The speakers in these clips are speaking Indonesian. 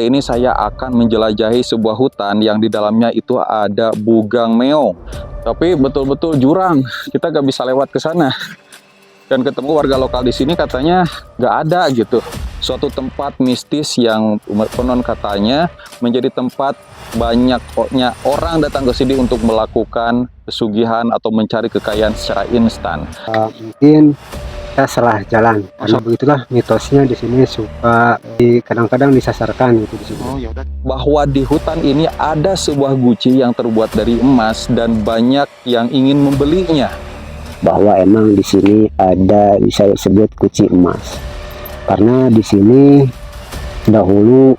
Ini saya akan menjelajahi sebuah hutan yang di dalamnya itu ada bugang meong. Tapi betul-betul jurang, kita gak bisa lewat ke sana. Dan ketemu warga lokal di sini katanya gak ada gitu. Suatu tempat mistis yang konon katanya menjadi tempat banyaknya orang datang ke sini untuk melakukan pesugihan atau mencari kekayaan secara instan. Mungkin kita salah jalan karena begitulah mitosnya di sini suka kadang-kadang disasarkan gitu di sini. Bahwa di hutan ini ada sebuah guci yang terbuat dari emas dan banyak yang ingin membelinya. Bahwa emang di sini ada bisa disebut guci emas karena di sini dahulu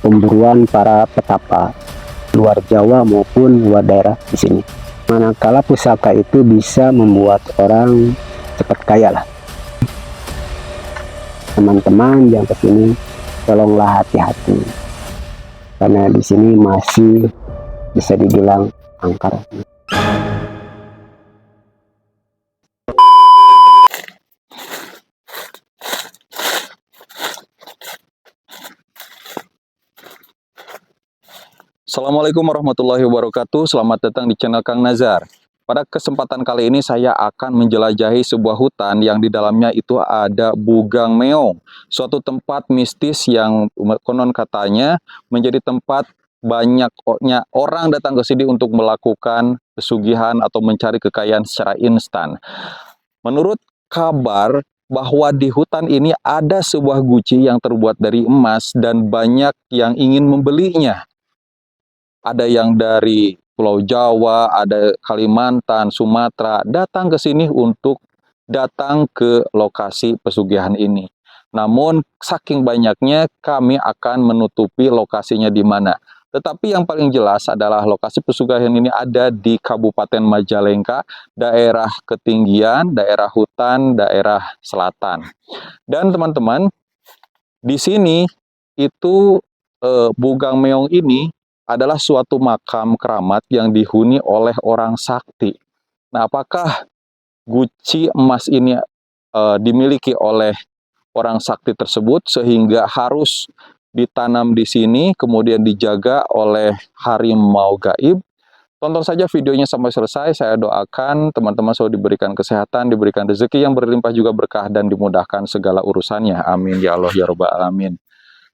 pemburuan para petapa luar Jawa maupun luar daerah di sini. Manakala pusaka itu bisa membuat orang cepat kaya lah. Teman-teman yang kesini tolonglah hati-hati karena di sini masih bisa dibilang angker. Assalamualaikum warahmatullahi wabarakatuh. Selamat datang di channel Kang Nazar. Pada kesempatan kali ini saya akan menjelajahi sebuah hutan yang di dalamnya itu ada bugang meong. Suatu tempat mistis yang konon katanya menjadi tempat banyaknya orang datang ke sini untuk melakukan pesugihan atau mencari kekayaan secara instan. Menurut kabar bahwa di hutan ini ada sebuah guci yang terbuat dari emas dan banyak yang ingin membelinya. Ada yang dari Pulau Jawa, ada Kalimantan, Sumatera, datang ke sini untuk datang ke lokasi pesugihan ini. Namun saking banyaknya kami akan menutupi lokasinya di mana. Tetapi yang paling jelas adalah lokasi pesugihan ini ada di Kabupaten Majalengka, daerah ketinggian, daerah hutan, daerah selatan. Dan teman-teman, di sini itu bugang meong ini adalah suatu makam keramat yang dihuni oleh orang sakti. Nah, apakah guci emas ini dimiliki oleh orang sakti tersebut sehingga harus ditanam di sini, kemudian dijaga oleh harimau gaib? Tonton saja videonya sampai selesai. Saya doakan teman-teman selalu diberikan kesehatan, diberikan rezeki yang berlimpah juga berkah dan dimudahkan segala urusannya. Amin ya Allah ya Rabbal alamin.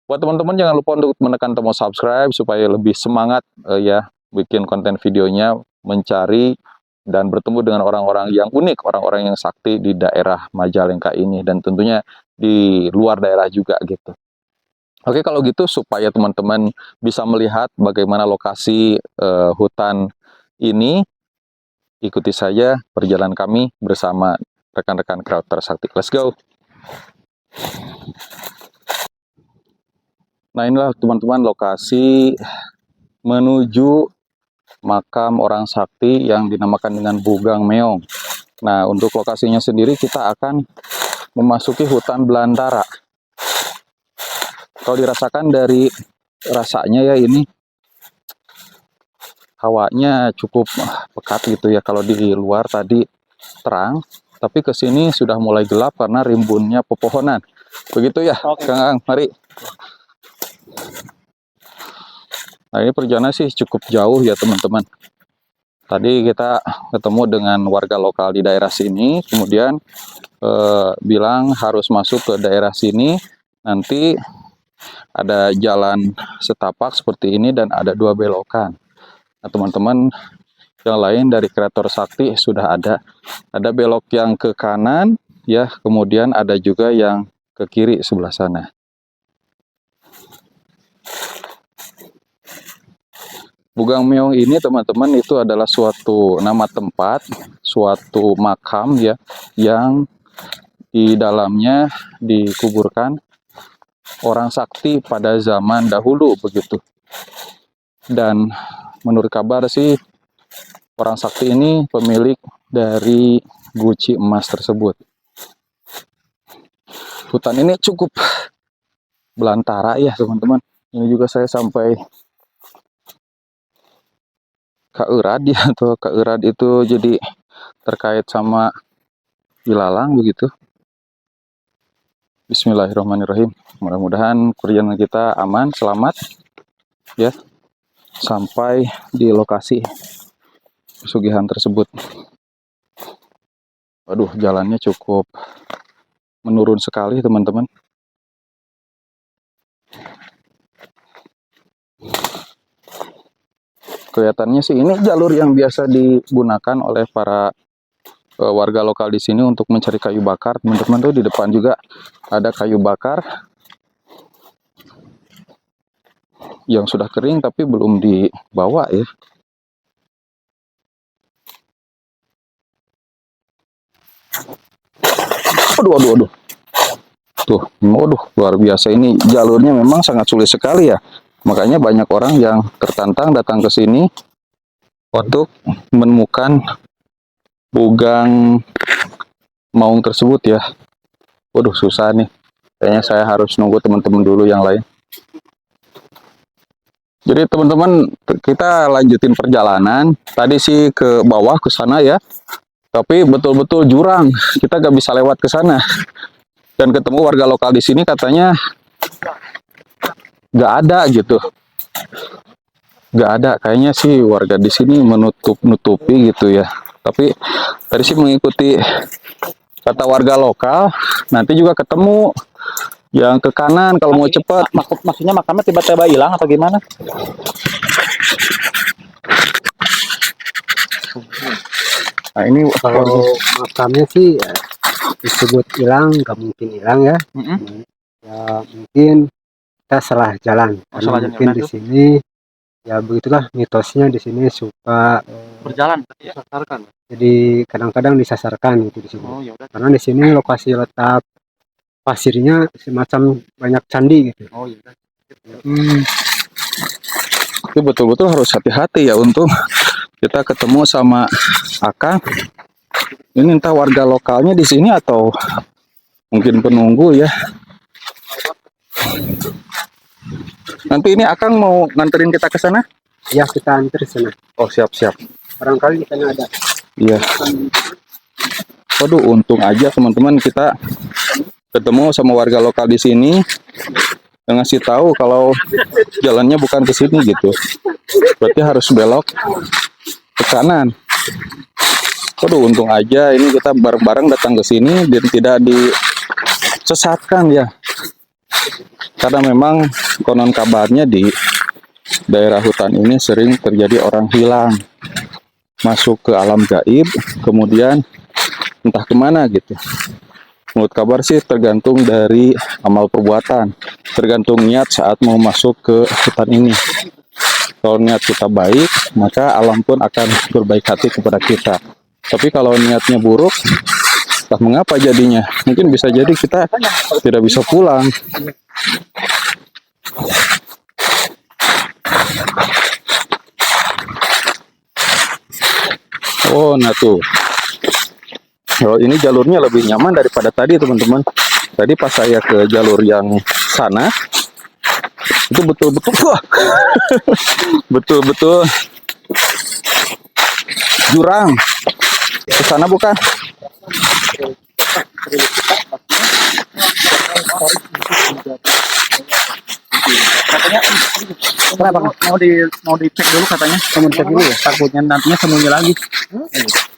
Buat teman-teman jangan lupa untuk menekan tombol subscribe supaya lebih semangat ya bikin konten videonya, mencari dan bertemu dengan orang-orang yang unik, orang-orang yang sakti di daerah Majalengka ini dan tentunya di luar daerah juga gitu. Oke, kalau gitu supaya teman-teman bisa melihat bagaimana lokasi hutan ini, ikuti saja perjalanan kami bersama rekan-rekan kreator sakti. Let's go! Nah, inilah teman-teman lokasi menuju makam orang sakti yang dinamakan dengan bugang meong. Nah, untuk lokasinya sendiri kita akan memasuki hutan belantara. Kalau dirasakan dari rasanya ya ini hawanya cukup pekat gitu ya. Kalau di luar tadi terang, tapi ke sini sudah mulai gelap karena rimbunnya pepohonan. Begitu ya, Kang, mari. Nah, ini perjalanan sih cukup jauh ya teman-teman. Tadi kita ketemu dengan warga lokal di daerah sini, kemudian bilang harus masuk ke daerah sini, nanti ada jalan setapak seperti ini dan ada 2 belokan. Nah, teman-teman yang lain dari kreator sakti sudah ada belok yang ke kanan ya, kemudian ada juga yang ke kiri sebelah sana. Bugang meong ini teman-teman itu adalah suatu nama tempat, suatu makam ya, yang di dalamnya dikuburkan orang sakti pada zaman dahulu begitu. Dan menurut kabar sih orang sakti ini pemilik dari guci emas tersebut. Hutan ini cukup belantara ya teman-teman. Ini juga saya sampai Kaurad ya, atau Kaurad itu jadi terkait sama ilalang begitu. Bismillahirrahmanirrahim. Mudah-mudahan perjalanan kita aman, selamat ya, sampai di lokasi pesugihan tersebut. Waduh, jalannya cukup menurun sekali teman-teman. Kelihatannya sih ini jalur yang biasa digunakan oleh para warga lokal di sini untuk mencari kayu bakar. Teman-teman tuh di depan juga ada kayu bakar yang sudah kering tapi belum dibawa ya. Aduh. Tuh, waduh, luar biasa, ini jalurnya memang sangat sulit sekali ya. Makanya banyak orang yang tertantang datang ke sini untuk menemukan bugang maung tersebut ya. Waduh, susah nih. Kayaknya saya harus nunggu teman-teman dulu yang lain. Jadi teman-teman, kita lanjutin perjalanan. Tadi sih ke bawah ke sana ya. Tapi betul-betul jurang. Kita gak bisa lewat ke sana. Dan ketemu warga lokal di sini katanya gak ada gitu. Gak ada, kayaknya sih warga di sini menutupi gitu ya. Tapi tadi sih mengikuti kata warga lokal, nanti juga ketemu yang ke kanan kalau mau cepat. Maksudnya makamnya tiba-tiba hilang atau gimana? Nah ini Kalau makamnya sih ya, disebut hilang, nggak mungkin hilang ya. Ya mungkin kita salah jalan. Karena salah jalan mungkin gimana di tuh? sini ya begitulah mitosnya, di sini suka Berjalan ya. Sasarkan. jadi kadang-kadang disasarkan gitu di sini. Oh ya udah. Karena di sini lokasi letak pasirnya semacam banyak candi gitu. Oh ya udah. itu betul-betul harus hati-hati ya untuk kita ketemu sama Akang. Ini entah warga lokalnya di sini atau mungkin penunggu ya. Nanti ini Akang mau nganterin kita ke sana? Ya kita antar sana. Oh siap-siap. Barangkali di sana ada. Iya. Waduh, untung aja teman-teman kita ketemu sama warga lokal di sini yang ngasih tahu kalau jalannya bukan ke sini gitu. Berarti harus belok ke kanan. Waduh, untung aja ini kita bareng-bareng datang ke sini dan tidak disesatkan ya. Karena memang konon kabarnya di daerah hutan ini sering terjadi orang hilang, masuk ke alam gaib, kemudian entah kemana gitu. Menurut kabar sih tergantung dari amal perbuatan, tergantung niat saat mau masuk ke hutan ini. Kalau niat kita baik, maka alam pun akan berbaik hati kepada kita. Tapi kalau niatnya buruk, entah mengapa jadinya. Mungkin bisa jadi kita tidak bisa pulang. Oh, nah tuh. Kalau ini jalurnya lebih nyaman daripada tadi, teman-teman. Tadi pas saya ke jalur yang sana, itu betul-betul, wah, betul-betul jurang. Ke sana bukan? Katanya kenapa? Mau dicek dulu katanya. Mau dicek dulu ya. Takutnya nantinya sembunyi lagi.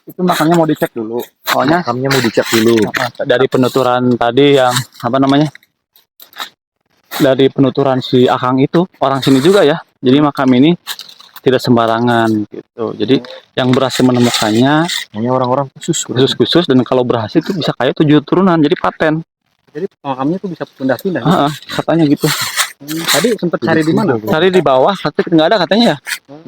Itu makanya mau dicek dulu. Soalnya Makamnya mau dicek dulu. dari penuturan tadi yang apa namanya? Dari penuturan si Akang itu orang sini juga ya. Jadi makam ini tidak sembarangan gitu. Jadi yang berhasil menemukannya Hanya orang-orang khusus dan kalau berhasil itu bisa kayak 7 turunan jadi paten. Jadi makamnya tuh bisa pindah-pindah. Heeh, katanya gitu. Tadi sempat cari di mana? Cari di bawah, tapi nggak ada katanya ya.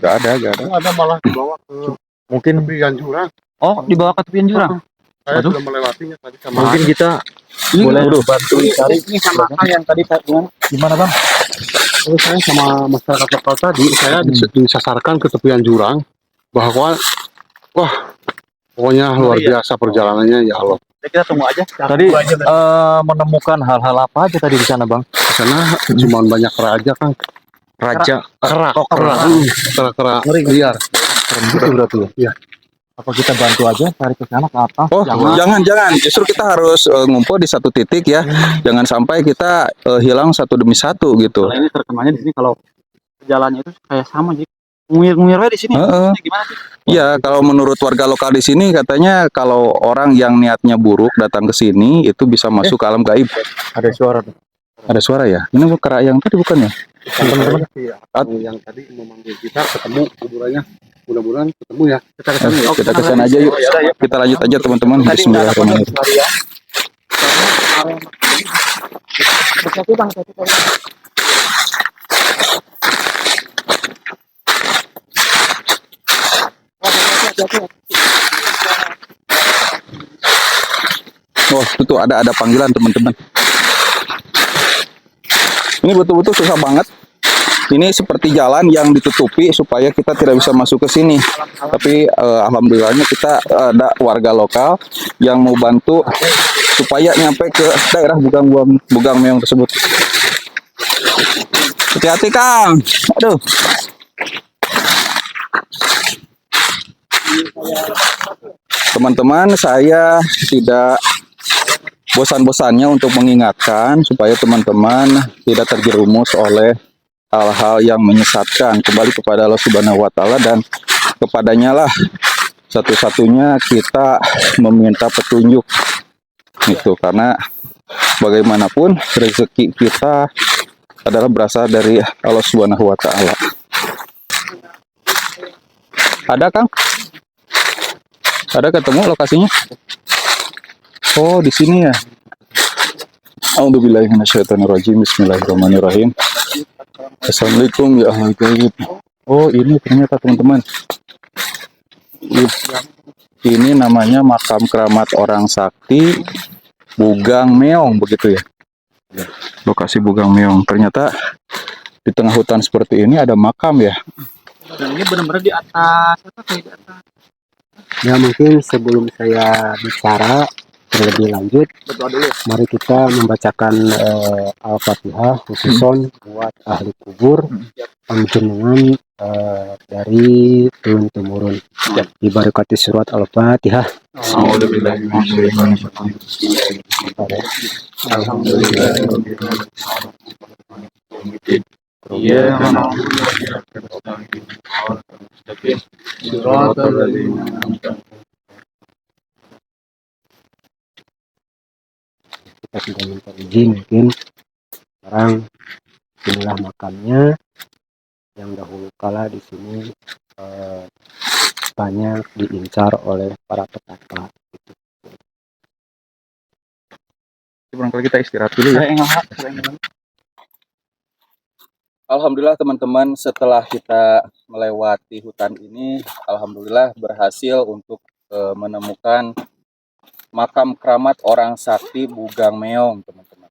Gak ada. Ada malah dibawa ke Mungkin tepian jurang. Oh, di bawah ke tepian jurang. Saya Aduh. sudah melewatinya tadi sama mungkin kita Boleh bantu cari. ini sama Akang yang tadi gimana Bang? oh, saya sama masyarakat lokal tadi saya disasarkan ke tepian jurang bahwa wah pokoknya luar iya. biasa perjalanannya ya Allah. Ya, kita tunggu aja. Tadi menemukan hal-hal apa aja tadi di sana, Bang? Di sana cuma banyak raja kan, Raja kera Oh, kera. kera liar. itu berarti ya. Apa kita bantu aja cari ke sana ke atas? Oh, jangan. Justru kita harus ngumpul di satu titik ya. Jangan sampai kita hilang satu demi satu gitu. Kalau ini terkenalnya di sini kalau jalannya itu kayak sama jadi nguyur-nguyur aja di sini. Heeh. Gimana sih? Iya, kalau menurut warga lokal di sini katanya kalau orang yang niatnya buruk datang ke sini itu bisa masuk ke alam gaib. Ada suara tuh. Ada suara ya? Ini kera yang tadi bukan ya? Teman-teman yang tadi memanggil kita ketemu kuburannya. Mudah-mudahan ketemu ya. Kita ke sana. Kita ke sana aja yuk. Kita lanjut aja teman-teman. Bismillahirrahmanirrahim. Oh, itu tuh ada panggilan teman-teman. Ini betul-betul susah banget. Ini seperti jalan yang ditutupi supaya kita tidak bisa masuk ke sini. Tapi alhamdulillahnya kita ada warga lokal yang mau bantu supaya nyampe ke daerah Bugang Meong tersebut. Hati-hati Kang. Aduh. Teman-teman, saya tidak bosan-bosannya untuk mengingatkan supaya teman-teman tidak terjerumus oleh hal-hal yang menyesatkan. Kembali kepada Allah Subhanahu wa Ta'ala, dan kepadanya lah satu-satunya kita meminta petunjuk itu, karena bagaimanapun rezeki kita adalah berasal dari Allah Subhanahu wa Ta'ala. Ada Kang? Ada ketemu lokasinya? Oh, di sini ya. A'udzubillahi minasyaitonirrajim. Bismillahirrahmanirrahim. Assalamualaikum ya ahli gaib. Oh, ini ternyata teman-teman. Ini namanya makam keramat orang sakti Bugang Meong, begitu ya. Lokasi Bugang Meong. Ternyata di tengah hutan seperti ini ada makam ya. Dan ini benar-benar di atas apa kayak di atas. Ya mungkin sebelum saya bicara terlebih lanjut, Berdoa dulu. mari kita membacakan Al-Fatihah khususon buat ahli kubur panjenengan dari turun temurun. Dibarakati surat Al-Fatihah. Kita sudah minta izin, mungkin sekarang inilah makamnya yang dahulu kala di sini banyak diincar oleh para petapa. Barangkali kita istirahat dulu ya. Alhamdulillah teman-teman, setelah kita melewati hutan ini, alhamdulillah berhasil untuk menemukan makam keramat orang sakti Bugang Meong, teman-teman.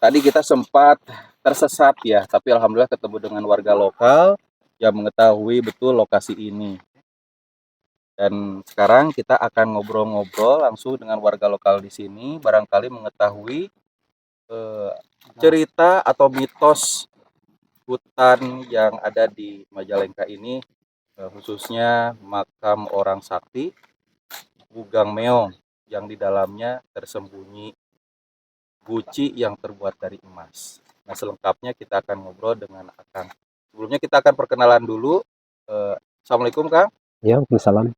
Tadi kita sempat tersesat ya, tapi alhamdulillah ketemu dengan warga lokal yang mengetahui betul lokasi ini. Dan sekarang kita akan ngobrol-ngobrol langsung dengan warga lokal di sini, barangkali mengetahui cerita atau mitos hutan yang ada di Majalengka ini, khususnya makam orang sakti Bugang Meong yang di dalamnya tersembunyi guci yang terbuat dari emas. Nah, selengkapnya kita akan ngobrol dengan Akang. Sebelumnya kita akan perkenalan dulu. Assalamualaikum Kang. Ya, Waalaikumsalam.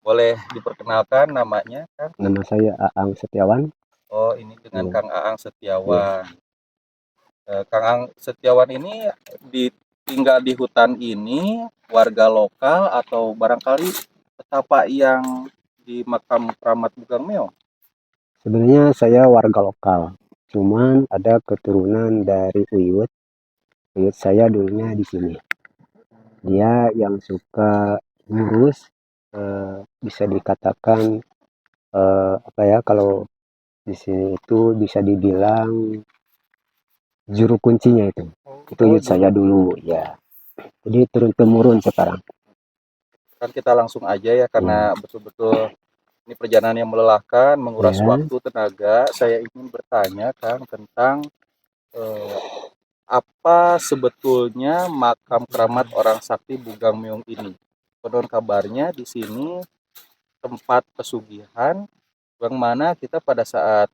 Boleh diperkenalkan namanya Kang? Nama saya Aang Setiawan. Oh, ini dengan Kang Aang Setiawan. Kang Aang Setiawan ini tinggal di hutan ini, warga lokal atau barangkali petapa yang di makam keramat Bugang Meong? Sebenarnya saya warga lokal, cuman ada keturunan dari Uyut. Uyut saya dulunya di sini. Dia yang suka ngurus, bisa dikatakan apa ya, kalau di sini itu bisa dibilang juru kuncinya itu. Itu Uyut saya dulu ya. Jadi turun temurun sekarang. Kan kita langsung aja ya, karena betul-betul ini perjalanan yang melelahkan, menguras waktu, tenaga. Saya ingin bertanya Kang tentang apa sebetulnya makam keramat orang sakti Bugang Meong ini. Konon kabarnya di sini tempat pesugihan yang mana kita pada saat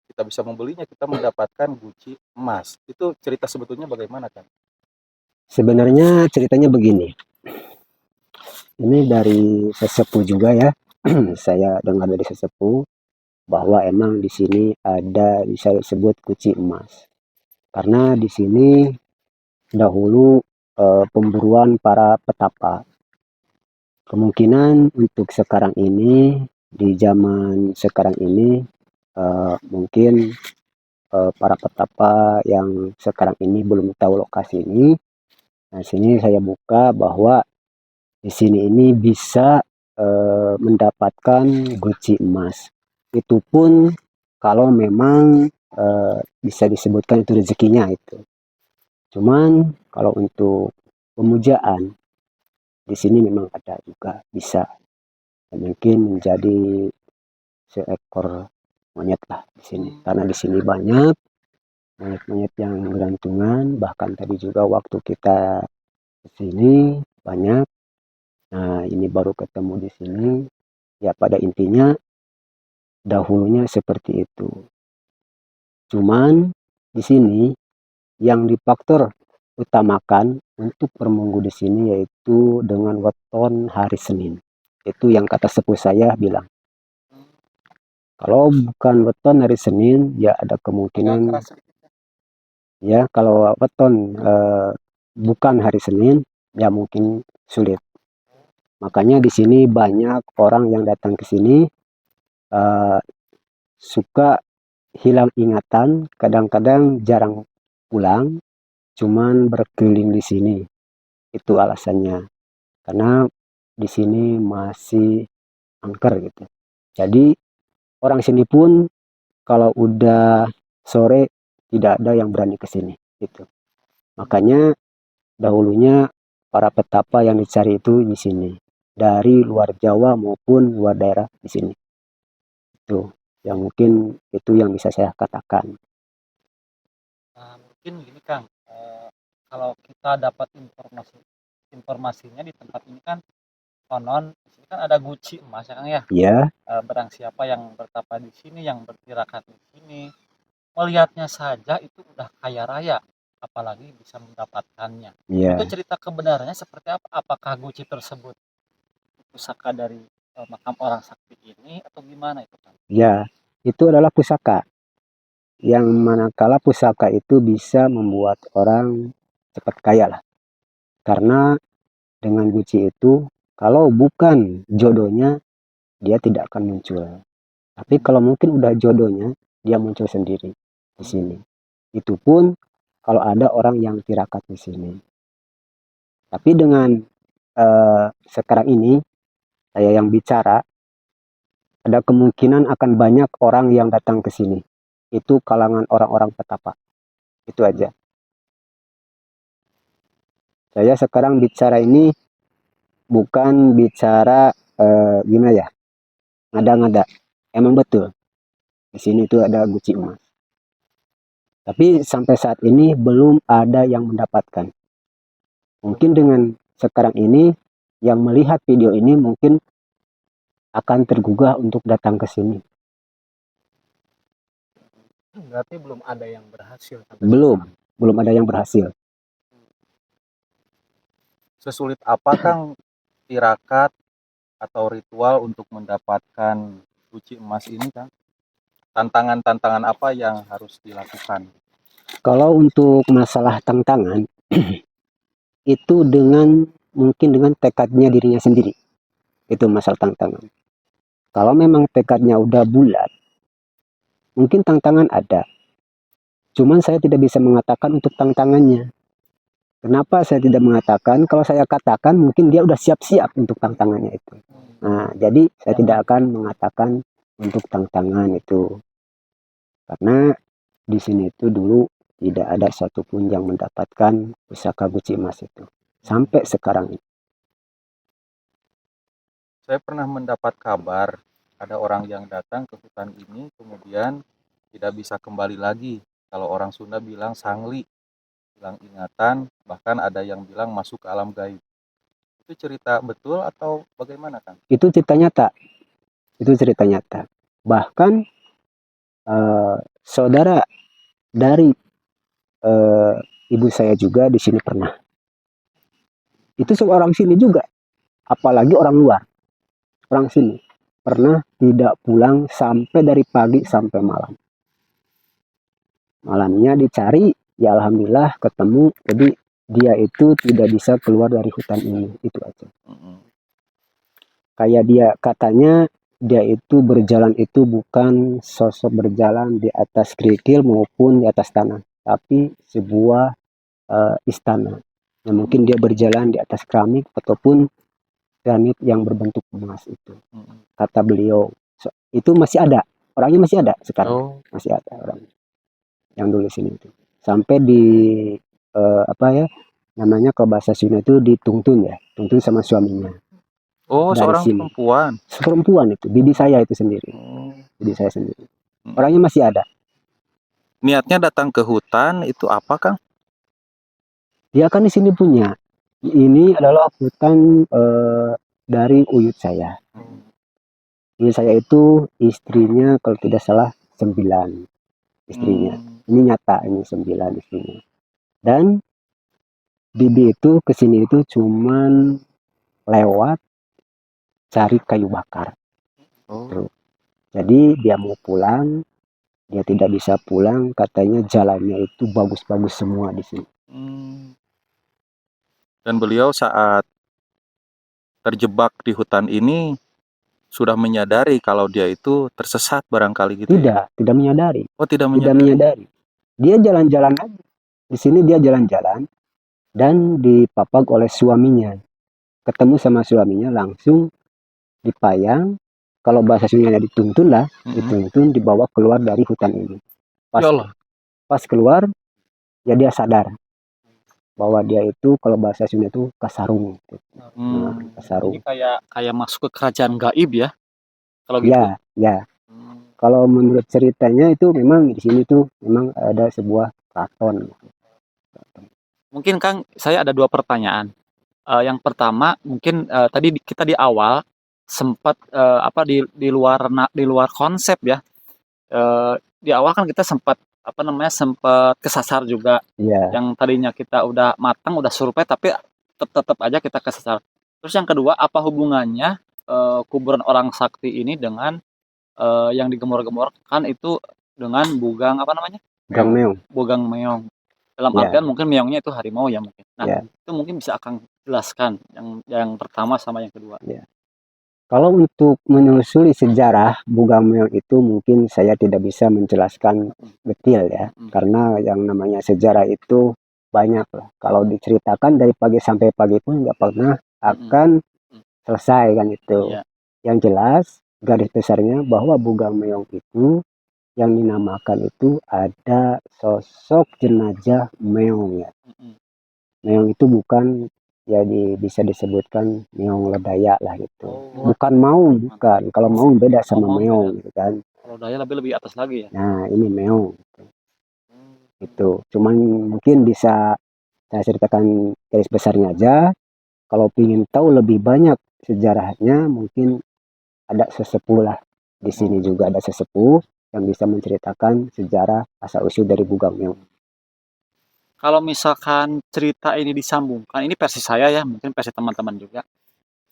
kita bisa membelinya kita mendapatkan guci emas. Itu cerita sebetulnya bagaimana kan? Sebenarnya ceritanya begini. Ini dari sesepuh juga ya. Saya dengar dari sesepuh bahwa emang di sini ada saya sebut guci emas. Karena di sini dahulu pemburuan para petapa. Kemungkinan untuk sekarang ini di zaman sekarang ini mungkin para petapa yang sekarang ini belum tahu lokasi ini. Nah, sini saya buka bahwa di sini ini bisa mendapatkan guci emas. Itu pun kalau memang bisa disebutkan itu rezekinya itu. Cuman kalau untuk pemujaan di sini memang ada juga bisa. Dan mungkin menjadi seekor monyet lah di sini. Karena di sini banyak monyet-monyet yang bergantungan. Bahkan tadi juga waktu kita ke sini banyak. Nah, ini baru ketemu di sini. Ya pada intinya dahulunya seperti itu. Cuman di sini yang difaktor utamakan untuk berminggu di sini yaitu dengan weton hari Senin. Itu yang kata sepuh saya bilang. Kalau bukan weton hari Senin, ya ada kemungkinan ya kalau weton bukan hari Senin, ya mungkin sulit. Makanya di sini banyak orang yang datang ke sini suka hilang ingatan, kadang-kadang jarang pulang, cuman berkeliling di sini. Itu alasannya. Karena di sini masih angker gitu. Jadi orang sini pun kalau udah sore tidak ada yang berani ke sini gitu. Makanya dahulunya para petapa yang dicari itu di sini. Dari luar Jawa maupun luar daerah di sini. Itu yang mungkin itu yang bisa saya katakan. Mungkin gini Kang, kalau kita dapat informasinya di tempat ini kan konon di sini kan ada guci emas ya Kang ya. Ya, Barang siapa yang bertapa di sini, yang bertirakat di sini, melihatnya saja itu udah kaya raya, apalagi bisa mendapatkannya. ya, Itu cerita kebenarannya seperti apa? Apakah guci tersebut pusaka dari makam orang sakti ini atau gimana itu Kang? ya. Itu adalah pusaka. Yang manakala pusaka itu bisa membuat orang cepat kaya lah. Karena dengan guci itu, kalau bukan jodohnya, dia tidak akan muncul. Tapi kalau mungkin udah jodohnya, dia muncul sendiri di sini. Itu pun kalau ada orang yang tirakat di sini. Tapi dengan sekarang ini, saya yang bicara, ada kemungkinan akan banyak orang yang datang ke sini. Itu kalangan orang-orang petapa. Itu aja. Saya sekarang bicara ini bukan bicara gimana ya, ngada-ngada. Emang betul di sini itu ada guci emas. Tapi sampai saat ini belum ada yang mendapatkan. Mungkin dengan sekarang ini yang melihat video ini mungkin akan tergugah untuk datang ke sini. Berarti belum ada yang berhasil. Belum ada yang berhasil. Sesulit apa Kang tirakat atau ritual untuk mendapatkan guci emas ini Kang? Tantangan-tantangan apa yang harus dilakukan? Kalau untuk masalah tantangan itu mungkin dengan tekadnya dirinya sendiri. Itu masalah tantangan. Kalau memang tekadnya udah bulat, mungkin tantangan ada. Cuman saya tidak bisa mengatakan untuk tantangannya. Kenapa saya tidak mengatakan? Kalau saya katakan mungkin dia udah siap-siap untuk tantangannya itu. Nah, jadi saya tidak akan mengatakan untuk tantangan itu. Karena di sini itu dulu tidak ada satupun yang mendapatkan pusaka guci emas itu. Sampai sekarang ini. Saya pernah mendapat kabar ada orang yang datang ke hutan ini kemudian tidak bisa kembali lagi. Kalau orang Sunda bilang sangli, hilang ingatan, bahkan ada yang bilang masuk ke alam gaib. Itu cerita betul atau bagaimana Kang? Itu cerita nyata. Itu cerita nyata. Bahkan saudara dari ibu saya juga di sini pernah. Itu seorang sini juga, apalagi orang luar. Orang sini pernah tidak pulang sampai dari pagi sampai malam. Malamnya dicari, ya alhamdulillah ketemu. Jadi dia itu tidak bisa keluar dari hutan ini, itu aja. Kayak dia katanya, dia itu berjalan itu bukan sosok berjalan di atas kerikil maupun di atas tanah, tapi sebuah istana. Yang mungkin dia berjalan di atas keramik ataupun granit yang berbentuk emas itu. Kata beliau, itu masih ada, orangnya masih ada sekarang, masih ada orang yang dulu sini itu. Sampai di apa ya namanya, kalau bahasa Sunda itu dituntun ya, tuntun sama suaminya. Oh, Dari seorang sini. perempuan. Perempuan itu, bibi saya itu sendiri, bibi saya sendiri. Orangnya masih ada. Niatnya datang ke hutan itu apa, Kang? Dia kan di sini punya. Ini adalah hutan dari uyut saya. Uyut saya itu istrinya kalau tidak salah 9 istrinya. Ini nyata, ini 9 istrinya. Dan bibi itu kesini itu cuman lewat cari kayu bakar. Jadi dia mau pulang, dia tidak bisa pulang, katanya jalannya itu bagus-bagus semua di sini. Dan beliau saat terjebak di hutan ini sudah menyadari kalau dia itu tersesat barangkali gitu. Tidak menyadari. Oh, tidak Tidak menyadari. Dia jalan-jalan aja. Di sini dia jalan-jalan dan dipapag oleh suaminya. Ketemu sama suaminya langsung dipayang. Kalau bahasa Sundanya dituntun lah, dituntun dibawa keluar dari hutan ini. Pas keluar, ya dia sadar bahwa dia itu kalau bahasa Sunda itu kasarung. Kasarung. Jadi kayak masuk ke kerajaan gaib ya. Kalau gitu. Ya. Kalau menurut ceritanya itu memang di sini tuh memang ada sebuah keraton. Mungkin Kang, saya ada 2 pertanyaan. Yang pertama, mungkin tadi kita di awal sempat di luar konsep ya. Di awal kan kita sempat sempat kesasar juga. Yang tadinya kita udah matang, udah survei, tapi tetap aja kita kesasar. Terus yang kedua, apa hubungannya kuburan orang sakti ini dengan yang digemor-gemorkan itu dengan bugang Meong. bugang meong. Dalam artian mungkin meongnya itu harimau ya mungkin. Nah, itu mungkin bisa Akang jelaskan yang pertama sama yang kedua. Kalau untuk menelusuri sejarah bugang meong itu mungkin saya tidak bisa menjelaskan detail ya, karena yang namanya sejarah itu banyak lah. Kalau diceritakan dari pagi sampai pagi pun nggak pernah akan selesai kan itu. Yang jelas garis besarnya bahwa bugang meong itu yang dinamakan itu ada sosok jenazah meong ya. Meong itu bukan jadi bisa disebutkan meong lodaya lah gitu. Bukan maung, bukan. Kalau maung beda sama meong gitu kan. Lodaya lebih atas lagi ya. Nah, ini meong. Itu. Cuman mungkin bisa saya ceritakan garis besarnya aja. Kalau ingin tahu lebih banyak sejarahnya, mungkin ada sesepuh lah. Di sini juga ada sesepuh yang bisa menceritakan sejarah asal usul dari bugang meong. Kalau misalkan cerita ini disambungkan, ini versi saya ya, mungkin versi teman-teman juga.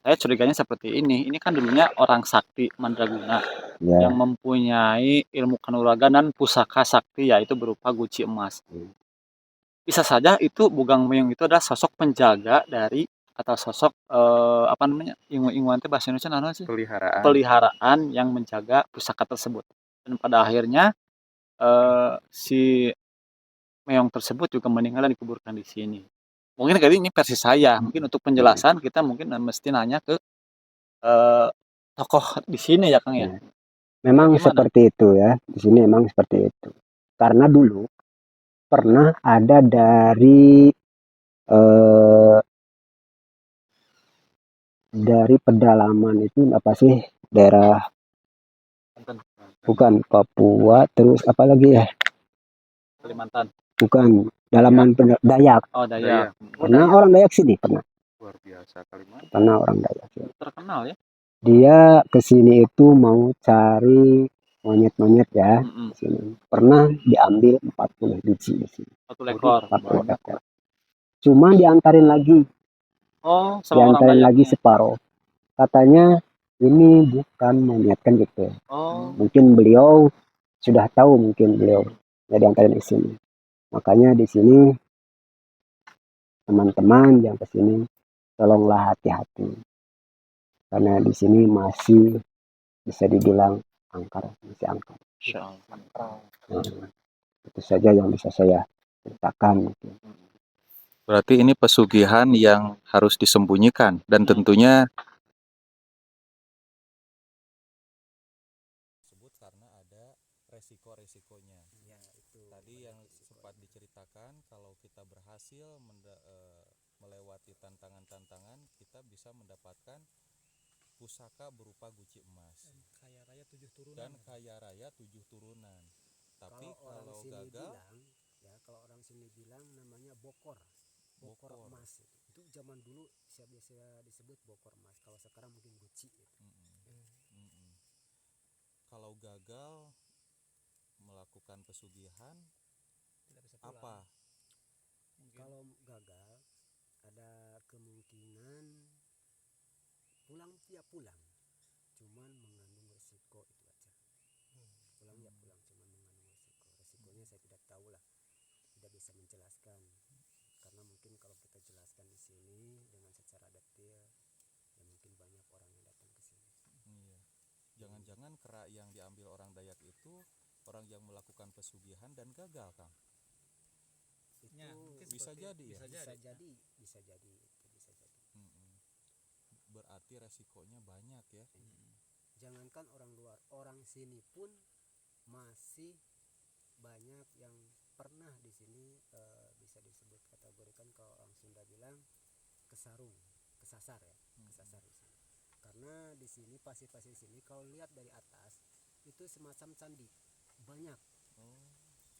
Saya curiganya seperti ini. Ini kan dulunya orang sakti mandraguna yang mempunyai ilmu kanuragan dan pusaka sakti, yaitu berupa guci emas. Bisa saja itu bugang meong itu adalah sosok penjaga dari atau sosok inguan teh bahasa Indonesia naon sih? Peliharaan yang menjaga pusaka tersebut. Dan pada akhirnya si meong tersebut juga meninggal dan dikuburkan di sini. Mungkin kali ini versi saya. Mungkin untuk penjelasan kita mungkin mesti nanya ke tokoh di sini ya Kang ya. Memang seperti itu ya. Di sini memang seperti itu. Karena dulu pernah ada dari pedalaman itu apa sih, daerah bukan Papua, terus apa lagi ya, Kalimantan. Bukan, dalaman Dayak. Oh, Dayak. Pernah orang Dayak sini, pernah. Luar biasa Kalimantan. Pernah orang Dayak. Terkenal ya. Dia ke sini itu mau cari monyet-monyet ya. Mm-mm. Di sini. Pernah diambil 40 biji di sini. Satu ekor. 40 ekor. Cuma diantarin lagi, Oh, sama orang diantarin lagi Dayaknya. separuh. Katanya ini bukan monyet kan gitu. Oh, Mungkin beliau sudah tahu, mungkin beliau ya diantarin di sini. Makanya di sini teman-teman yang ke sini tolonglah hati-hati. Karena di sini masih bisa dibilang angker, masih angker. Insya Allah. Nah, itu saja yang bisa saya ceritakan. Berarti ini pesugihan yang harus disembunyikan dan tentunya karena ada resiko-resikonya. Tadi yang sempat diceritakan kalau kita berhasil melewati tantangan-tantangan, kita bisa mendapatkan pusaka berupa guci emas dan kaya raya 7 turunan. Tapi kalau gagal, Kalau orang sini bilang namanya bokor emas. Itu zaman dulu biasa disebut bokor emas. Kalau sekarang mungkin guci. mm-mm. Kalau gagal melakukan pesugihan, apa? Kalau gagal ada kemungkinan pulang ya pulang, cuman mengandung resiko itu aja. Pulang ya pulang, cuman mengandung resiko. Resikonya saya tidak tahu lah, tidak bisa menjelaskan. Karena mungkin kalau kita jelaskan di sini dengan secara detail, ya mungkin banyak orang yang datang ke sini. Iya. Jangan-jangan kera yang diambil orang Dayak itu orang yang melakukan pesugihan dan gagal, Kang. Itu Bisa jadi ya? bisa jadi. Mm-mm. Berarti resikonya banyak ya. Jangankan orang luar, orang sini pun masih banyak yang pernah di sini bisa disebut kategorikan kalau orang Sunda bilang kesasar ya, kesasar di sini. Karena di sini pasir-pasir sini kalau lihat dari atas itu semacam candi, banyak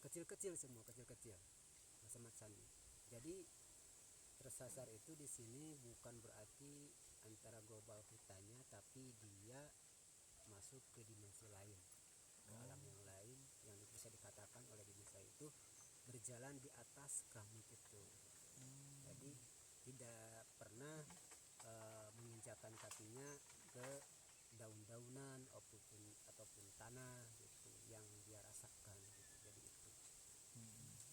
kecil-kecil semua, semacam candi. Jadi tersasar itu di sini bukan berarti antara global hutannya, tapi dia masuk ke dimensi lain, ke alam yang lain yang bisa dikatakan oleh diri saya itu berjalan di atas keramik itu. Jadi tidak pernah menginjakan kakinya ke daun-daunan ataupun tanah gitu yang dia rasakan gitu. Jadi itu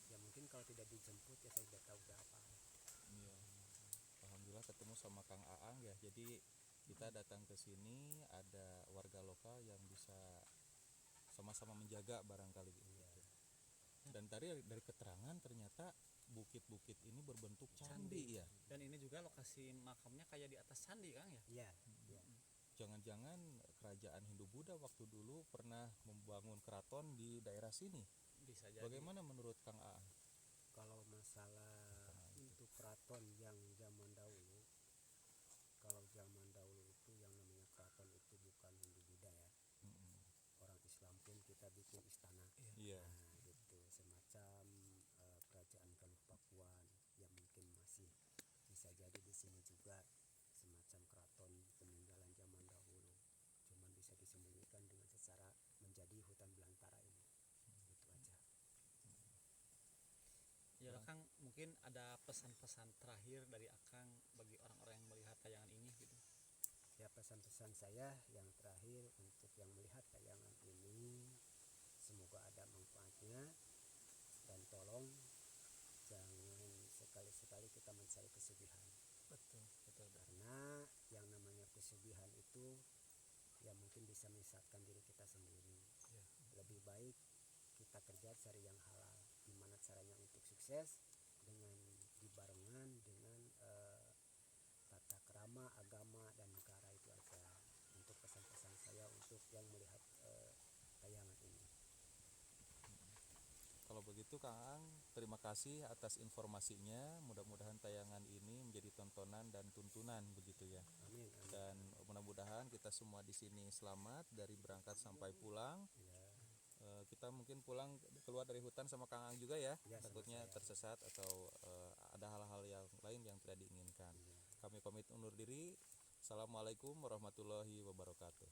ya mungkin kalau tidak dijemput ya saya tidak tahu berapa. Iya. Alhamdulillah ketemu sama Kang Aang ya. Jadi kita datang ke sini ada warga lokal yang bisa sama-sama menjaga barangkali gitu. Dan tadi dari keterangan ternyata bukit-bukit ini berbentuk candi ya. Dan ini juga lokasi makamnya kayak di atas candi, Kang ya? Iya. Jangan-jangan kerajaan Hindu-Buddha waktu dulu pernah membangun keraton di daerah sini. Bisa jadi. Bagaimana menurut Kang Aang? Kalau masalah untuk keraton yang zaman dahulu, kalau zaman dahulu itu yang namanya keraton itu bukan Hindu Buddha ya. Orang Islam pun kita bikin istana. Iya. Nah, gitu semacam kerajaan Galuh Pakuan yang mungkin masih bisa jadi di sini juga semacam keraton peninggalan zaman dahulu. Cuman bisa disembunyikan dengan secara menjadi hutan belantara ini. Itu aja. Ya Kang, mungkin ada pesan-pesan terakhir dari Akang bagi orang-orang yang melihat tayangan ini gitu. Ya pesan-pesan saya yang terakhir untuk yang melihat tayangan ini, semoga ada manfaatnya dan tolong jangan sekali-sekali kita mencari pesugihan. Betul. Karena yang namanya pesugihan itu ya mungkin bisa menyesatkan diri kita sendiri. Lebih baik kita kerja cari yang halal. Gimana caranya untuk sukses dengan dibarengan dengan tata krama, agama dan negara, itu aja untuk pesan-pesan saya untuk yang melihat tayangan ini. Kalau begitu Kang Aang, terima kasih atas informasinya. Mudah-mudahan tayangan ini menjadi tontonan dan tuntunan begitu ya. Amin. Dan mudah-mudahan kita semua di sini selamat dari berangkat sampai pulang. Ya. Kita mungkin pulang keluar dari hutan sama Kang Aang juga ya. Ya, Takutnya tersesat atau ada hal-hal yang lain yang tidak diinginkan. Ya. Kami pamit undur diri. Assalamualaikum warahmatullahi wabarakatuh.